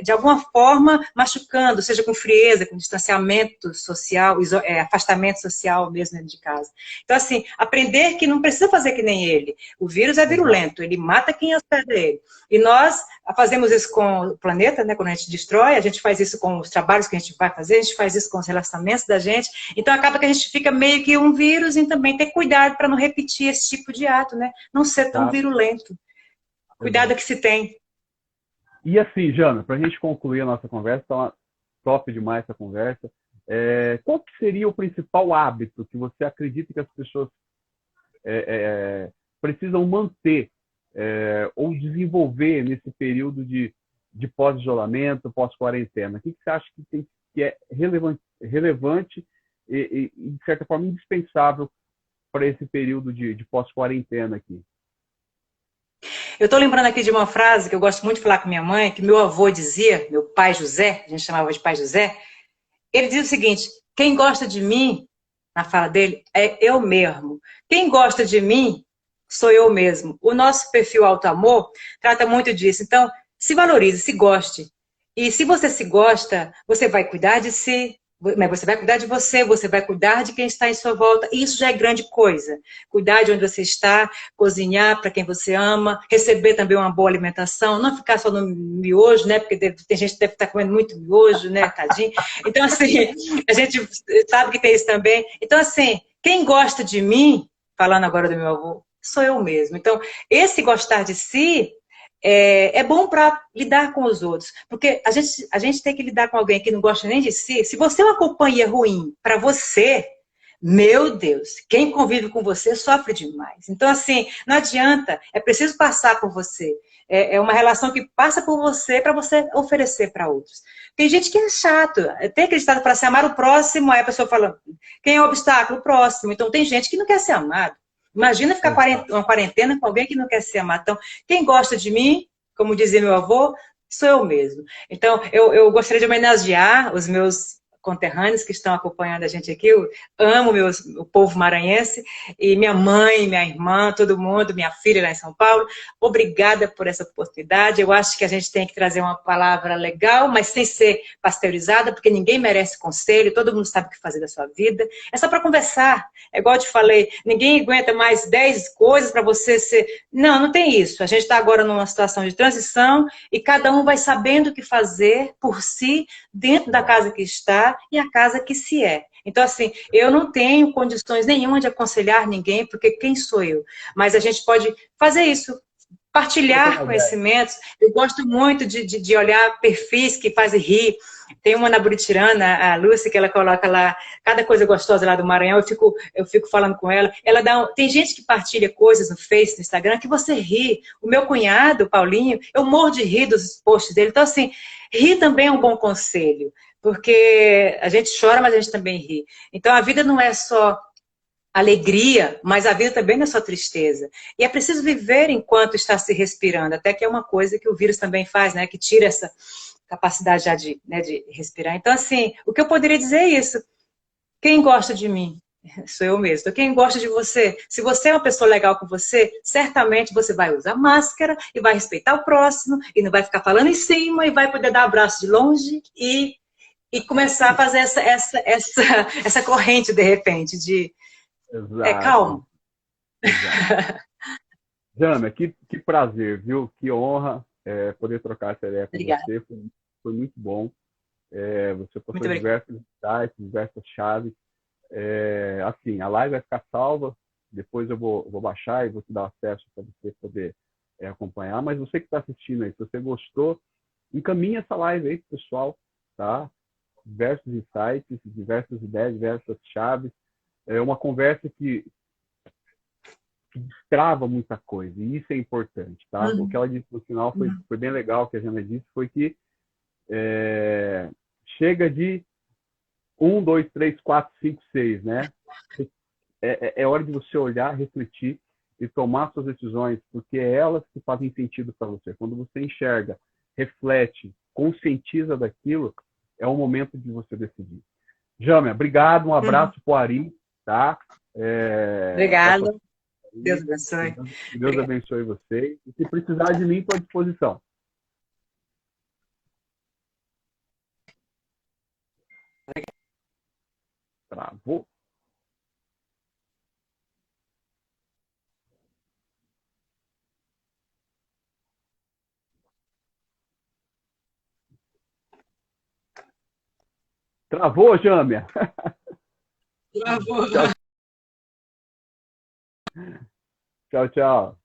de alguma forma, machucando, seja com frieza, com distanciamento social, afastamento social mesmo dentro de casa. Então, assim, aprender que não precisa fazer que nem ele. O vírus é virulento, ele mata quem hospeda ele. E nós fazemos isso com o planeta, né? Quando a gente destrói, a gente faz isso com os trabalhos que a gente vai fazer, a gente faz isso com os relacionamentos da gente. Então, acaba que a gente fica meio que um vírus e também ter cuidado para não repetir esse tipo de ato, né? Não ser tão virulento. Cuidado que se tem. E assim, Jana, para a gente concluir a nossa conversa, tá top demais essa conversa. Qual que seria o principal hábito que você acredita que as pessoas precisam manter ou desenvolver nesse período de pós-isolamento, pós-quarentena? O que você acha que é relevante e, de certa forma, indispensável para esse período de pós-quarentena aqui? Eu estou lembrando aqui de uma frase que eu gosto muito de falar com minha mãe, que meu avô dizia, meu pai José, a gente chamava de pai José, ele diz o seguinte: quem gosta de mim, na fala dele, é eu mesmo. Quem gosta de mim, sou eu mesmo. O nosso perfil Alto Amor trata muito disso. Então, se valorize, se goste. E se você se gosta, você vai cuidar de si, você vai cuidar de você vai cuidar de quem está em sua volta. E isso já é grande coisa. Cuidar de onde você está, cozinhar para quem você ama, receber também uma boa alimentação, não ficar só no miojo, né? Porque tem gente que deve estar comendo muito miojo, né, tadinho? Então, assim, a gente sabe que tem isso também. Então, assim, quem gosta de mim, falando agora do meu avô, sou eu mesmo. Então, esse gostar de si é bom para lidar com os outros. Porque a gente tem que lidar com alguém que não gosta nem de si. Se você é uma companhia ruim para você, meu Deus, quem convive com você sofre demais. Então, assim, não adianta, é preciso passar por você. É uma relação que passa por você para você oferecer para outros. Tem gente que é chato, tem aquele estado para se amar o próximo, aí a pessoa fala, quem é o obstáculo? O próximo. Então, tem gente que não quer ser amado. Imagina ficar uma quarentena com alguém que não quer ser amado. Então, quem gosta de mim, como dizia meu avô, sou eu mesmo. Então, eu gostaria de homenagear os meus conterrâneos que estão acompanhando a gente aqui. Eu amo o povo maranhense, e minha mãe, minha irmã, todo mundo, minha filha lá em São Paulo. Obrigada por essa oportunidade. Eu acho que a gente tem que trazer uma palavra legal, mas sem ser pasteurizada, porque ninguém merece conselho, todo mundo sabe o que fazer da sua vida. É só para conversar. É igual eu te falei, ninguém aguenta mais 10 coisas para você ser... Não, não tem isso. A gente está agora numa situação de transição e cada um vai sabendo o que fazer por si, dentro da casa que está e a casa que se é. Então, assim, eu não tenho condições nenhuma de aconselhar ninguém, porque quem sou eu? Mas a gente pode fazer isso, partilhar conhecimentos. Eu gosto muito de olhar perfis que fazem rir. Tem uma na Buritirana, a Lúcia, que ela coloca lá cada coisa gostosa lá do Maranhão, eu fico falando com ela. Tem gente que partilha coisas no Face, no Instagram, que você ri. O meu cunhado, o Paulinho, eu morro de rir dos posts dele. Então, assim, rir também é um bom conselho, porque a gente chora, mas a gente também ri. Então, a vida não é só alegria, mas a vida também não é só tristeza. E é preciso viver enquanto está se respirando, até que é uma coisa que o vírus também faz, né? Que tira essa capacidade já de respirar. Então, assim, o que eu poderia dizer é isso. Quem gosta de mim? Sou eu mesmo. Quem gosta de você? Se você é uma pessoa legal com você, certamente você vai usar máscara e vai respeitar o próximo e não vai ficar falando em cima e vai poder dar abraço de longe e começar a fazer essa corrente, de repente, de... Exato. Calma. Exato. Jana, que prazer, viu? Que honra poder trocar essa ideia com você. Foi muito bom. Você passou diversos insights, diversas chaves. Assim, a live vai ficar salva. Depois eu vou baixar e vou te dar acesso para você poder acompanhar. Mas você que está assistindo aí, se você gostou, encaminha essa live aí pro pessoal, tá? Diversos insights, diversas ideias, diversas chaves. É uma conversa que destrava muita coisa, e isso é importante, tá? O que ela disse no final foi bem legal, o que a Jana disse, foi que chega de 1, 2, 3, 4, 5, 6, né? É hora de você olhar, refletir e tomar suas decisões, porque é elas que fazem sentido para você. Quando você enxerga, reflete, conscientiza daquilo, é o momento de você decidir. Jâmia, obrigado, um abraço pro Ari, tá? Obrigada. Deus abençoe. Que Deus abençoe vocês. E se precisar de mim, estou à disposição. Travou. Travou, Jâmia? Travou. Tchau, tchau.